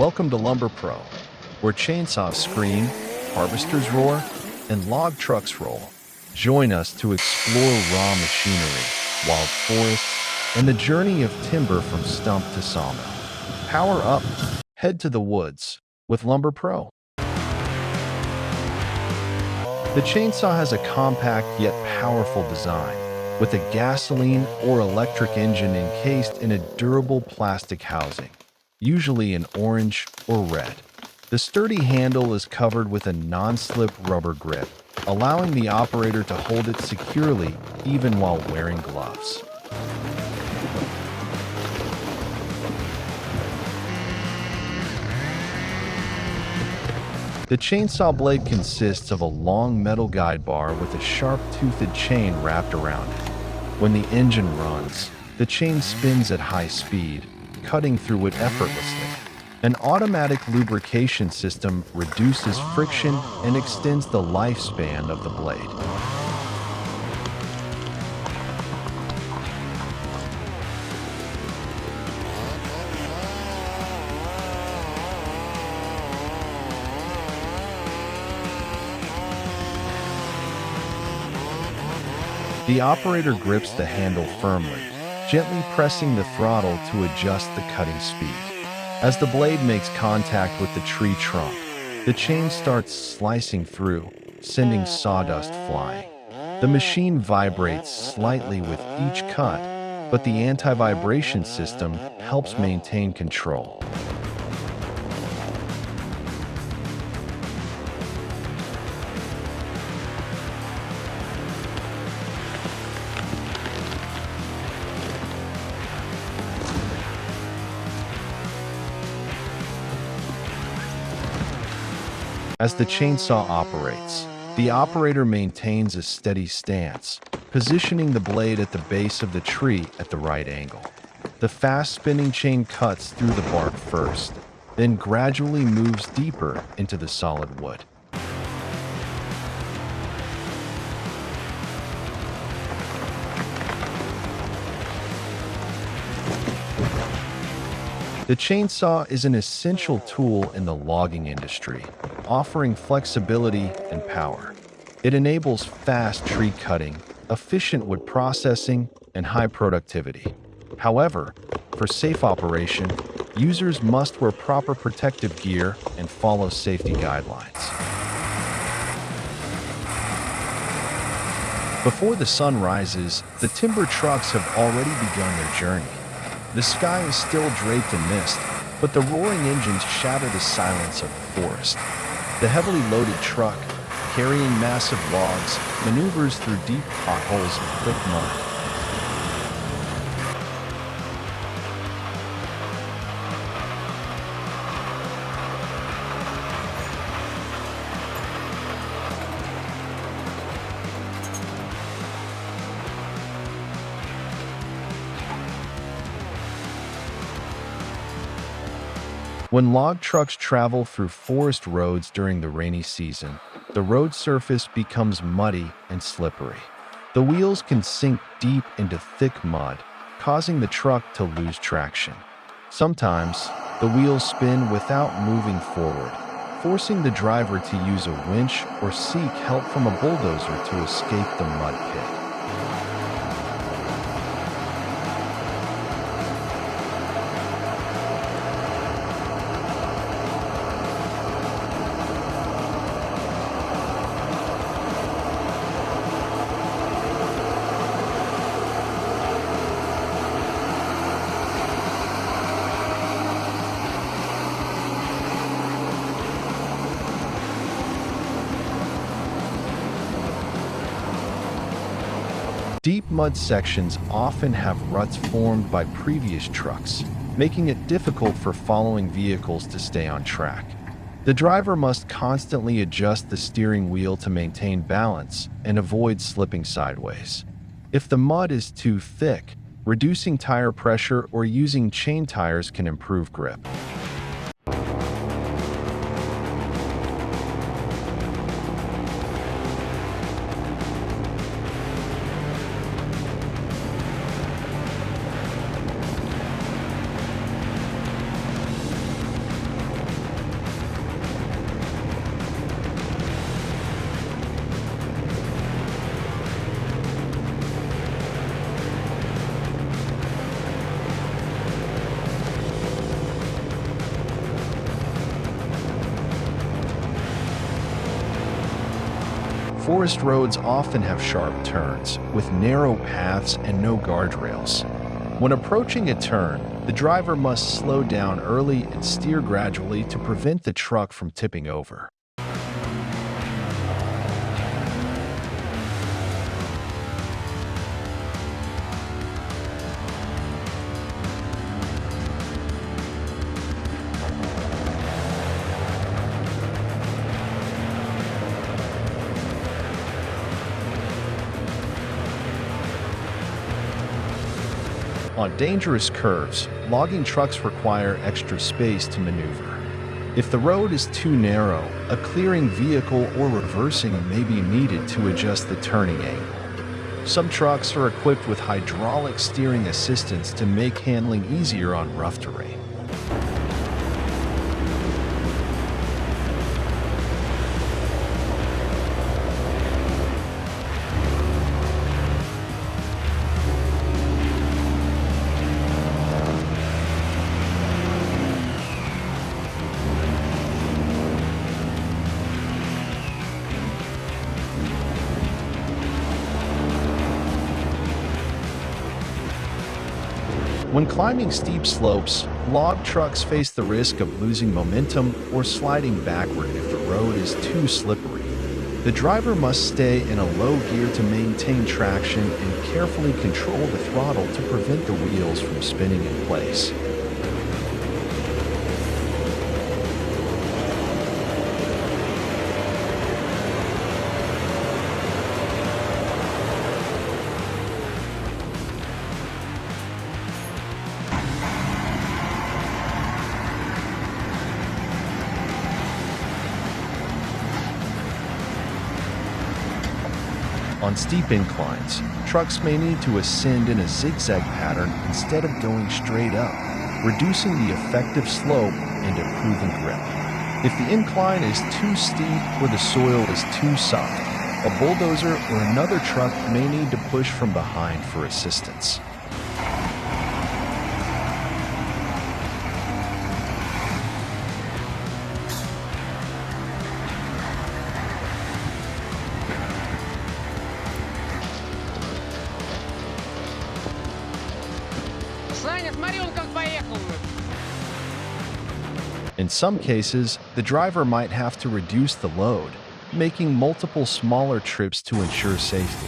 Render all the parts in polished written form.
Welcome to LumberPro, where chainsaws scream, harvesters roar, and log trucks roll. Join us to explore raw machinery, wild forests, and the journey of timber from stump to sawmill. Power up, head to the woods with LumberPro. The chainsaw has a compact yet powerful design, with a gasoline or electric engine encased in a durable plastic housing, usually in orange or red. The sturdy handle is covered with a non-slip rubber grip, allowing the operator to hold it securely even while wearing gloves. The chainsaw blade consists of a long metal guide bar with a sharp-toothed chain wrapped around it. When the engine runs, the chain spins at high speed, cutting through it effortlessly. An automatic lubrication system reduces friction and extends the lifespan of the blade. The operator grips the handle firmly, gently pressing the throttle to adjust the cutting speed. As the blade makes contact with the tree trunk, the chain starts slicing through, sending sawdust flying. The machine vibrates slightly with each cut, but the anti-vibration system helps maintain control. As the chainsaw operates, the operator maintains a steady stance, positioning the blade at the base of the tree at the right angle. The fast-spinning chain cuts through the bark first, then gradually moves deeper into the solid wood. The chainsaw is an essential tool in the logging industry, offering flexibility and power. It enables fast tree cutting, efficient wood processing, and high productivity. However, for safe operation, users must wear proper protective gear and follow safety guidelines. Before the sun rises, the timber trucks have already begun their journey. The sky is still draped in mist, but the roaring engines shatter the silence of the forest. The heavily loaded truck, carrying massive logs, maneuvers through deep potholes and thick mud. When log trucks travel through forest roads during the rainy season, the road surface becomes muddy and slippery. The wheels can sink deep into thick mud, causing the truck to lose traction. Sometimes, the wheels spin without moving forward, forcing the driver to use a winch or seek help from a bulldozer to escape the mud pit. Deep mud sections often have ruts formed by previous trucks, making it difficult for following vehicles to stay on track. The driver must constantly adjust the steering wheel to maintain balance and avoid slipping sideways. If the mud is too thick, reducing tire pressure or using chain tires can improve grip. Forest roads often have sharp turns, with narrow paths and no guardrails. When approaching a turn, the driver must slow down early and steer gradually to prevent the truck from tipping over. On dangerous curves, logging trucks require extra space to maneuver. If the road is too narrow, a clearing vehicle or reversing may be needed to adjust the turning angle. Some trucks are equipped with hydraulic steering assistance to make handling easier on rough terrain. When climbing steep slopes, log trucks face the risk of losing momentum or sliding backward if the road is too slippery. The driver must stay in a low gear to maintain traction and carefully control the throttle to prevent the wheels from spinning in place. On steep inclines, trucks may need to ascend in a zigzag pattern instead of going straight up, reducing the effective slope and improving grip. If the incline is too steep or the soil is too soft, a bulldozer or another truck may need to push from behind for assistance. In some cases, the driver might have to reduce the load, making multiple smaller trips to ensure safety.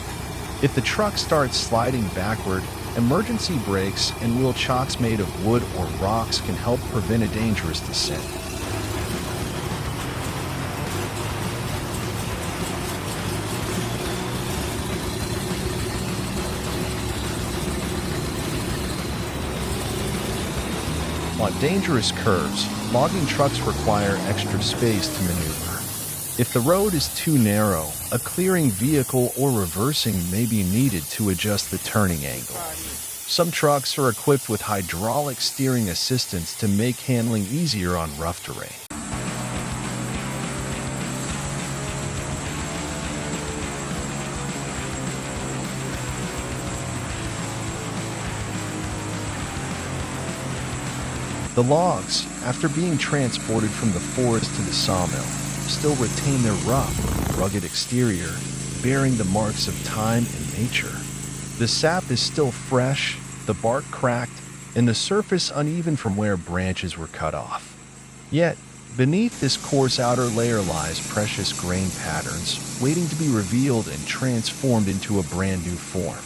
If the truck starts sliding backward, emergency brakes and wheel chocks made of wood or rocks can help prevent a dangerous descent. On dangerous curves, logging trucks require extra space to maneuver. If the road is too narrow, a clearing vehicle or reversing may be needed to adjust the turning angle. Some trucks are equipped with hydraulic steering assistance to make handling easier on rough terrain. The logs, after being transported from the forest to the sawmill, still retain their rough, rugged exterior, bearing the marks of time and nature. The sap is still fresh, the bark cracked, and the surface uneven from where branches were cut off. Yet, beneath this coarse outer layer lies precious grain patterns, waiting to be revealed and transformed into a brand new form.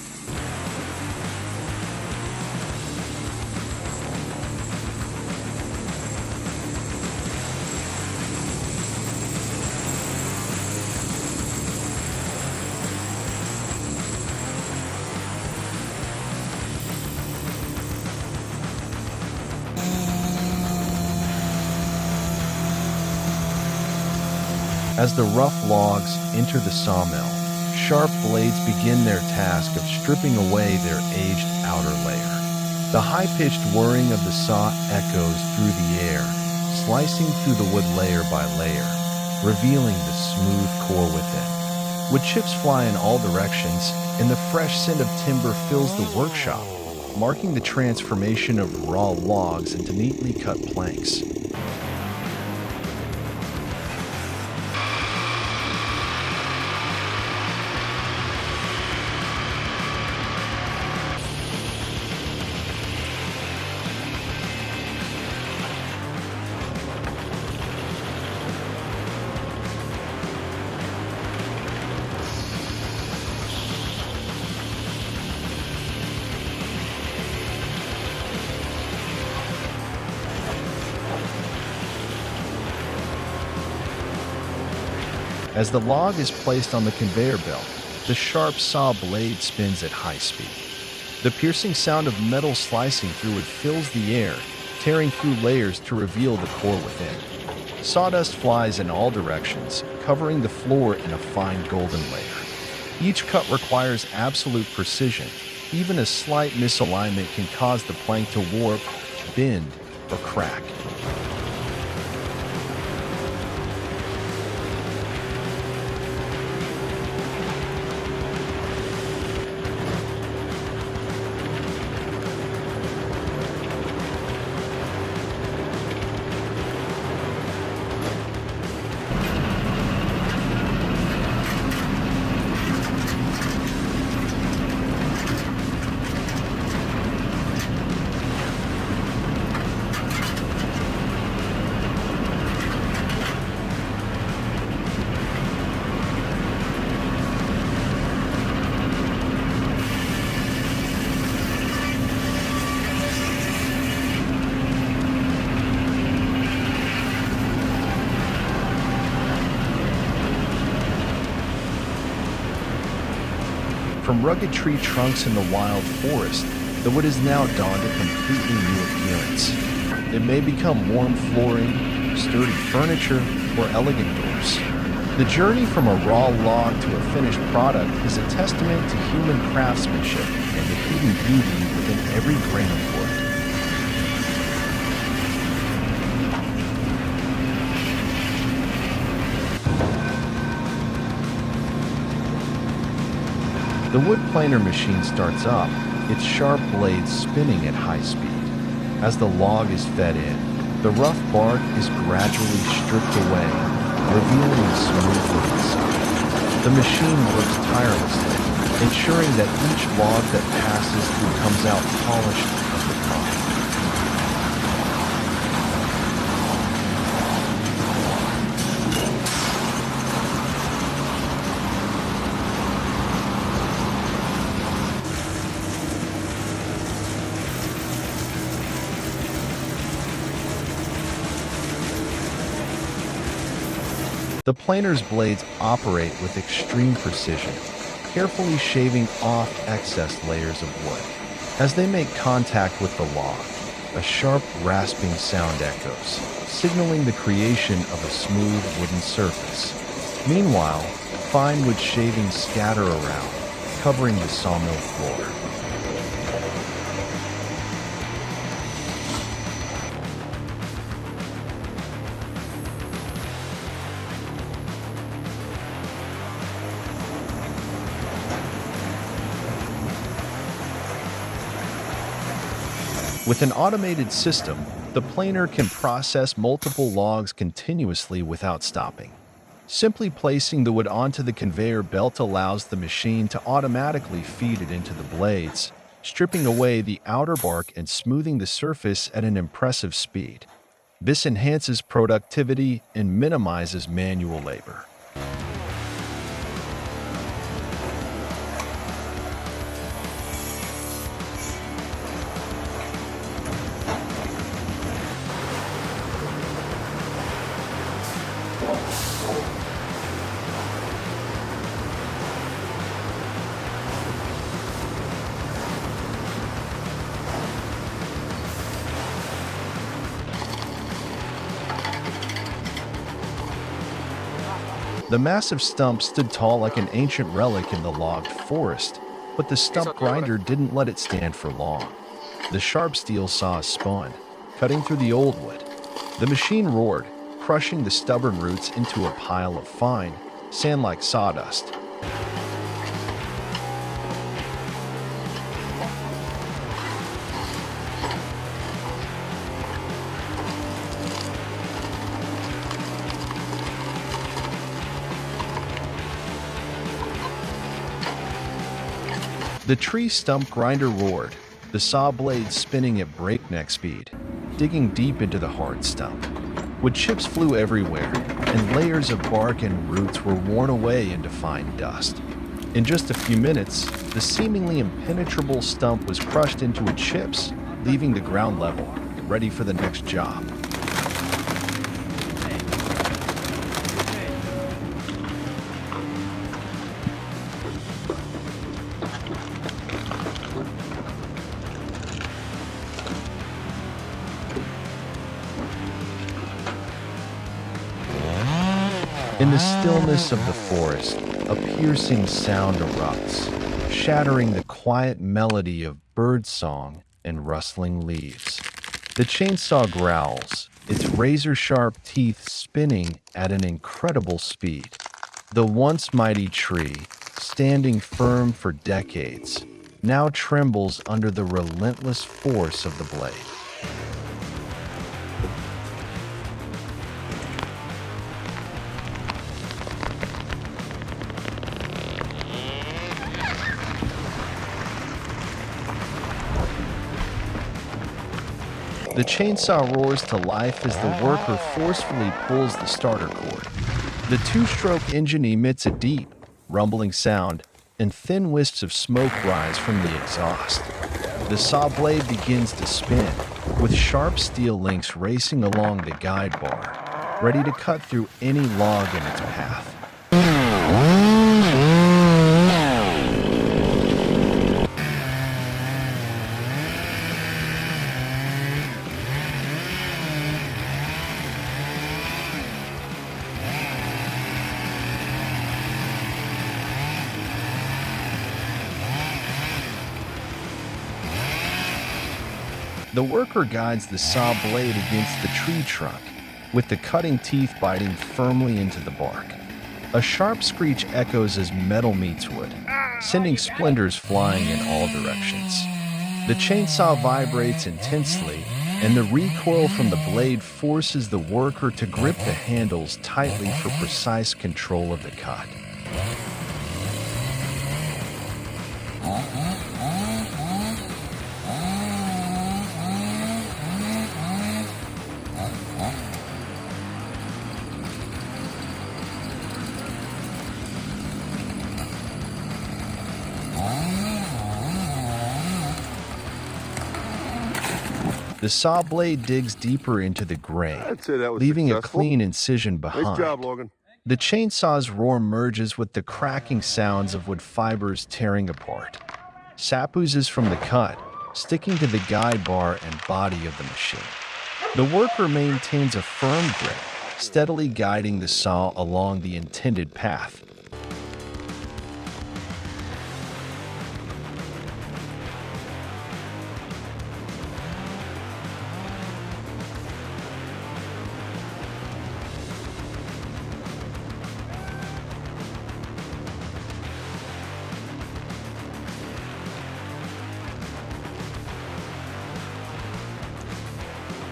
As the rough logs enter the sawmill, sharp blades begin their task of stripping away their aged outer layer. The high-pitched whirring of the saw echoes through the air, slicing through the wood layer by layer, revealing the smooth core within. Wood chips fly in all directions, and the fresh scent of timber fills the workshop, marking the transformation of raw logs into neatly cut planks. As the log is placed on the conveyor belt, the sharp saw blade spins at high speed. The piercing sound of metal slicing through it fills the air, tearing through layers to reveal the core within. Sawdust flies in all directions, covering the floor in a fine golden layer. Each cut requires absolute precision. Even a slight misalignment can cause the plank to warp, bend, or crack. From rugged tree trunks in the wild forest, the wood has now donned a completely new appearance. It may become warm flooring, sturdy furniture, or elegant doors. The journey from a raw log to a finished product is a testament to human craftsmanship and the hidden beauty within every grain of wood. The wood planer machine starts up, its sharp blades spinning at high speed. As the log is fed in, the rough bark is gradually stripped away, revealing the smooth wood inside. The machine works tirelessly, ensuring that each log that passes through comes out polished and refined. The planer's blades operate with extreme precision, carefully shaving off excess layers of wood. As they make contact with the log, a sharp rasping sound echoes, signaling the creation of a smooth wooden surface. Meanwhile, fine wood shavings scatter around, covering the sawmill floor. With an automated system, the planer can process multiple logs continuously without stopping. Simply placing the wood onto the conveyor belt allows the machine to automatically feed it into the blades, stripping away the outer bark and smoothing the surface at an impressive speed. This enhances productivity and minimizes manual labor. The massive stump stood tall like an ancient relic in the logged forest, but the stump grinder didn't let it stand for long. The sharp steel saw spun, cutting through the old wood. The machine roared, crushing the stubborn roots into a pile of fine, sand-like sawdust. The tree stump grinder roared, the saw blades spinning at breakneck speed, digging deep into the hard stump. Wood chips flew everywhere, and layers of bark and roots were worn away into fine dust. In just a few minutes, the seemingly impenetrable stump was crushed into its chips, leaving the ground level, ready for the next job. In the stillness of the forest, a piercing sound erupts, shattering the quiet melody of birdsong and rustling leaves. The chainsaw growls, its razor-sharp teeth spinning at an incredible speed. The once mighty tree, standing firm for decades, now trembles under the relentless force of the blade. The chainsaw roars to life as the worker forcefully pulls the starter cord. The two-stroke engine emits a deep, rumbling sound, and thin wisps of smoke rise from the exhaust. The saw blade begins to spin, with sharp steel links racing along the guide bar, ready to cut through any log in its path. The worker guides the saw blade against the tree trunk, with the cutting teeth biting firmly into the bark. A sharp screech echoes as metal meets wood, sending splinters flying in all directions. The chainsaw vibrates intensely, and the recoil from the blade forces the worker to grip the handles tightly for precise control of the cut. The saw blade digs deeper into the grain, leaving a clean incision behind. Nice job, Logan. The chainsaw's roar merges with the cracking sounds of wood fibers tearing apart. Sap oozes from the cut, sticking to the guide bar and body of the machine. The worker maintains a firm grip, steadily guiding the saw along the intended path.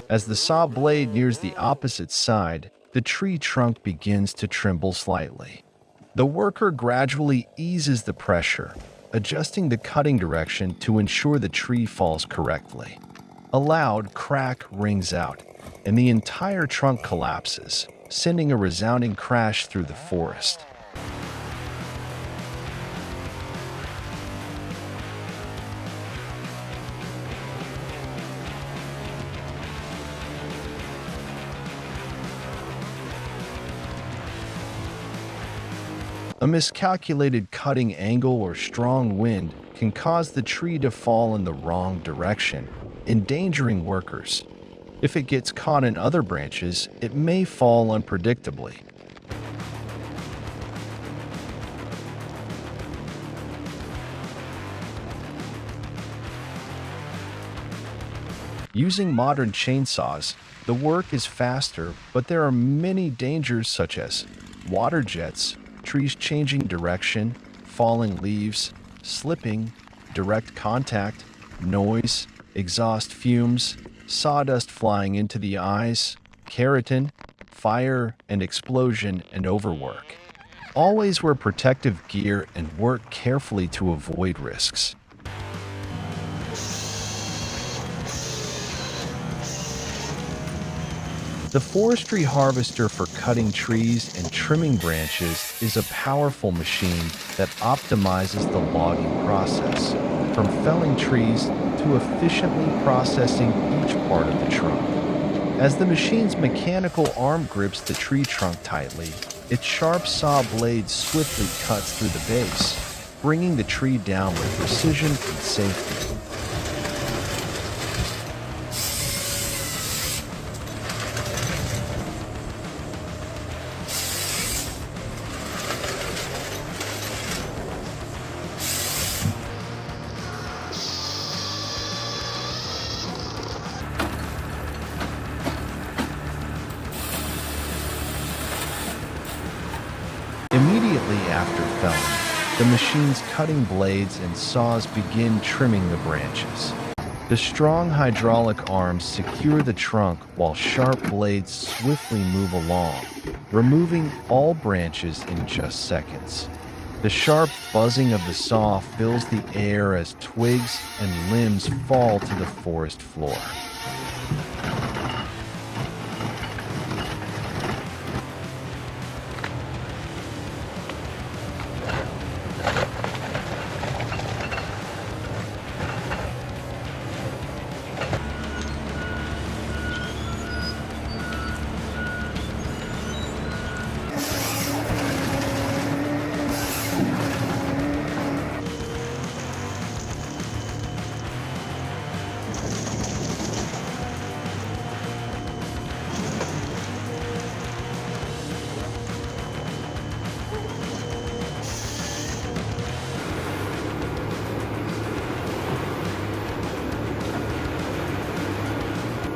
As the saw blade nears the opposite side, the tree trunk begins to tremble slightly. The worker gradually eases the pressure, adjusting the cutting direction to ensure the tree falls correctly. A loud crack rings out, and the entire trunk collapses, sending a resounding crash through the forest. A miscalculated cutting angle or strong wind can cause the tree to fall in the wrong direction, endangering workers. If it gets caught in other branches, it may fall unpredictably. Using modern chainsaws, the work is faster, but there are many dangers such as water jets, trees changing direction, falling leaves, slipping, direct contact, noise, exhaust fumes, sawdust flying into the eyes, keratin, fire and explosion, and overwork. Always wear protective gear and work carefully to avoid risks. The forestry harvester for cutting trees and trimming branches is a powerful machine that optimizes the logging process, from felling trees to efficiently processing each part of the trunk. As the machine's mechanical arm grips the tree trunk tightly, its sharp saw blade swiftly cuts through the base, bringing the tree down with precision and safety. machine's cutting blades and saws begin trimming the branches. The strong hydraulic arms secure the trunk while sharp blades swiftly move along, removing all branches in just seconds. The sharp buzzing of the saw fills the air as twigs and limbs fall to the forest floor.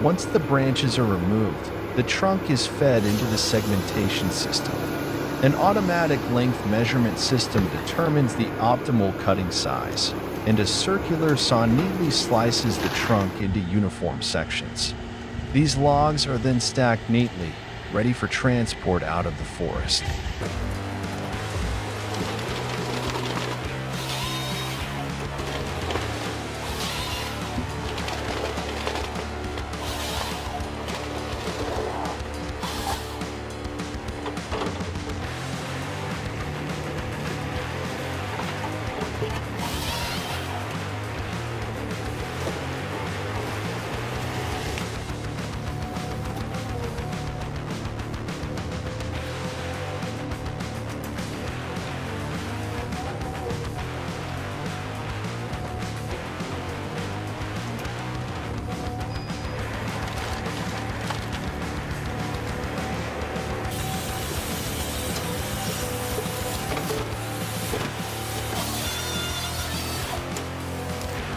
Once the branches are removed, the trunk is fed into the segmentation system. An automatic length measurement system determines the optimal cutting size, and a circular saw neatly slices the trunk into uniform sections. These logs are then stacked neatly, ready for transport out of the forest.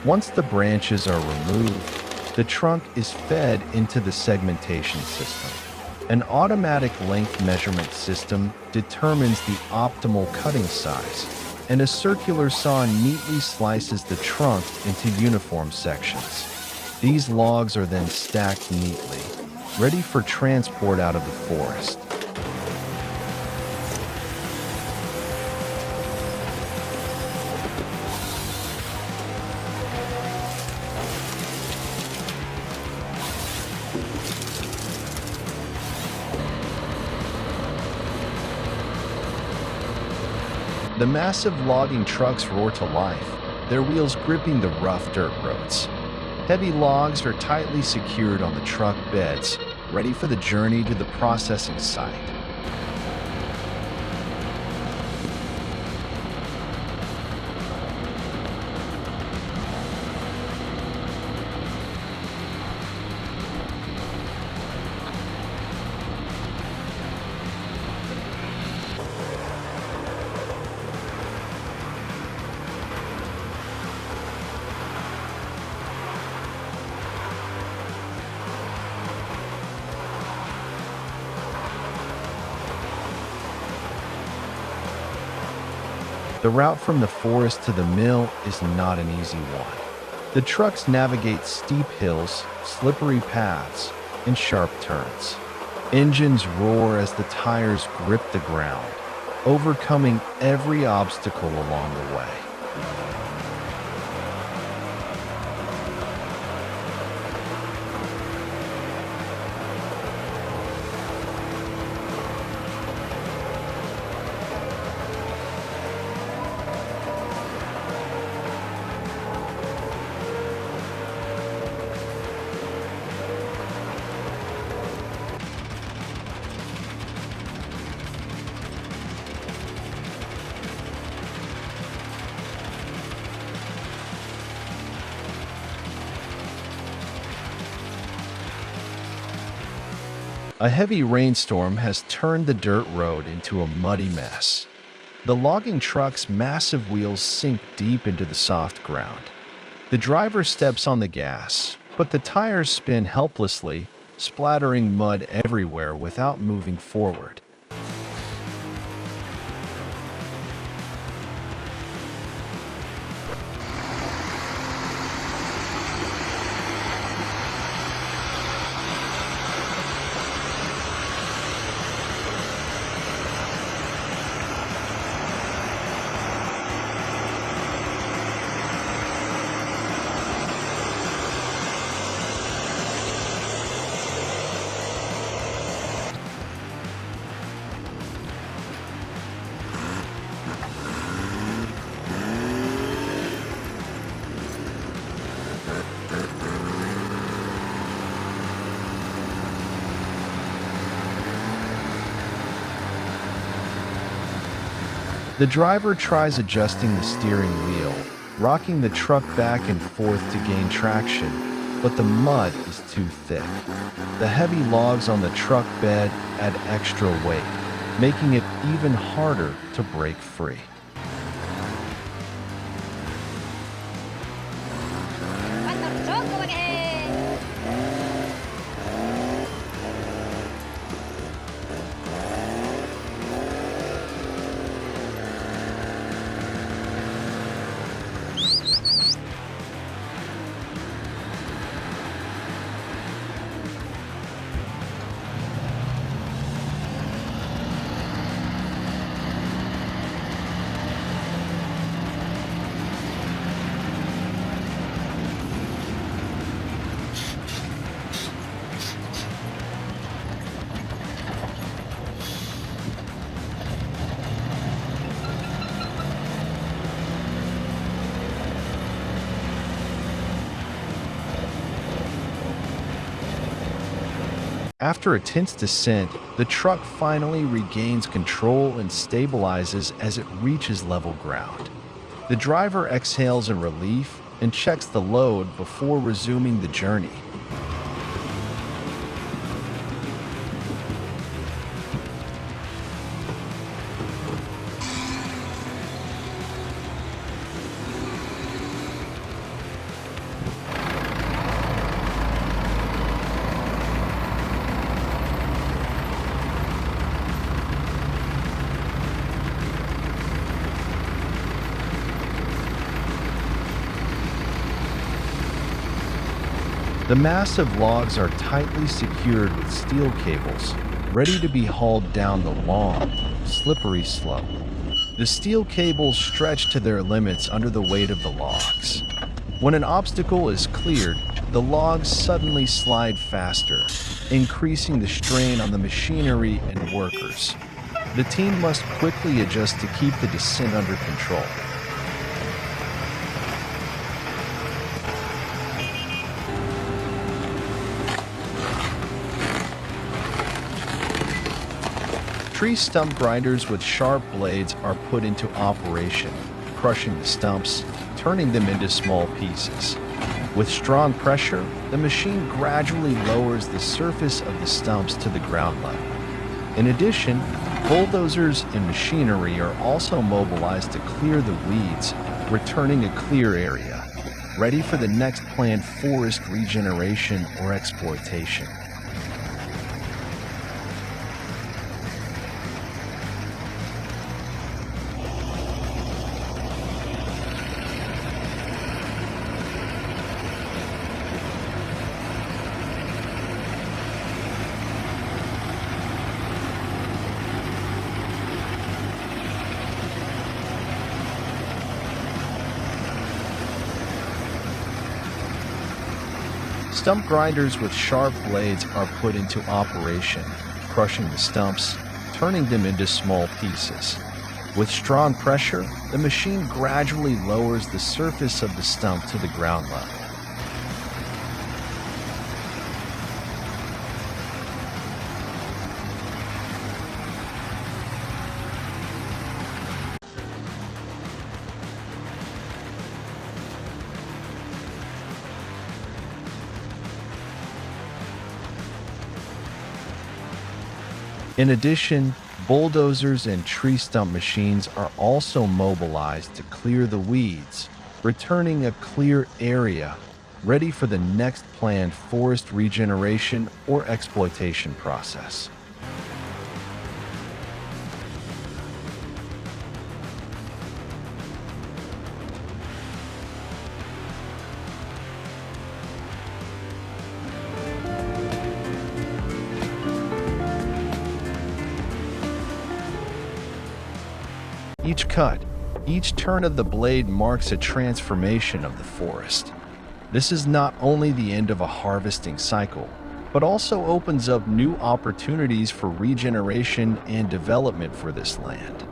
Once the branches are removed, the trunk is fed into the segmentation system. An automatic length measurement system determines the optimal cutting size, and a circular saw neatly slices the trunk into uniform sections. These logs are then stacked neatly, ready for transport out of the forest. The massive logging trucks roar to life, their wheels gripping the rough dirt roads. Heavy logs are tightly secured on the truck beds, ready for the journey to the processing site. The route from the forest to the mill is not an easy one. The trucks navigate steep hills, slippery paths, and sharp turns. Engines roar as the tires grip the ground, overcoming every obstacle along the way. A heavy rainstorm has turned the dirt road into a muddy mess. The logging truck's massive wheels sink deep into the soft ground. The driver steps on the gas, but the tires spin helplessly, splattering mud everywhere without moving forward. The driver tries adjusting the steering wheel, rocking the truck back and forth to gain traction, but the mud is too thick. The heavy logs on the truck bed add extra weight, making it even harder to break free. After a tense descent, the truck finally regains control and stabilizes as it reaches level ground. The driver exhales in relief and checks the load before resuming the journey. The massive logs are tightly secured with steel cables, ready to be hauled down the long, slippery slope. The steel cables stretch to their limits under the weight of the logs. When an obstacle is cleared, the logs suddenly slide faster, increasing the strain on the machinery and workers. The team must quickly adjust to keep the descent under control. Tree stump grinders with sharp blades are put into operation, crushing the stumps, turning them into small pieces. With strong pressure, the machine gradually lowers the surface of the stumps to the ground level. In addition, bulldozers and machinery are also mobilized to clear the weeds, returning a clear area, ready for the next planned forest regeneration or exploitation. Stump grinders with sharp blades are put into operation, crushing the stumps, turning them into small pieces. With strong pressure, the machine gradually lowers the surface of the stump to the ground level. In addition, bulldozers and tree stump machines are also mobilized to clear the weeds, returning a clear area ready for the next planned forest regeneration or exploitation process. Each cut, each turn of the blade marks a transformation of the forest. This is not only the end of a harvesting cycle, but also opens up new opportunities for regeneration and development for this land.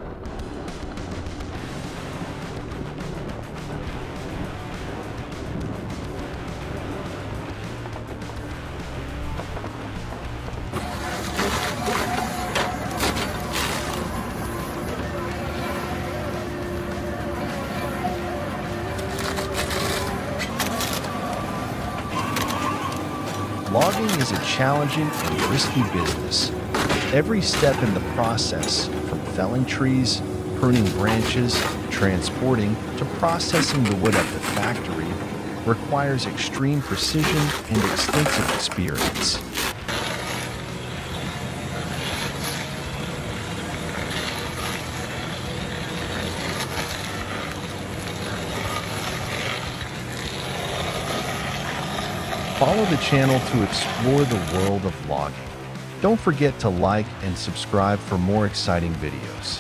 Logging is a challenging and risky business. Every step in the process, from felling trees, pruning branches, transporting, to processing the wood at the factory, requires extreme precision and extensive experience. Follow the channel to explore the world of logging. Don't forget to like and subscribe for more exciting videos.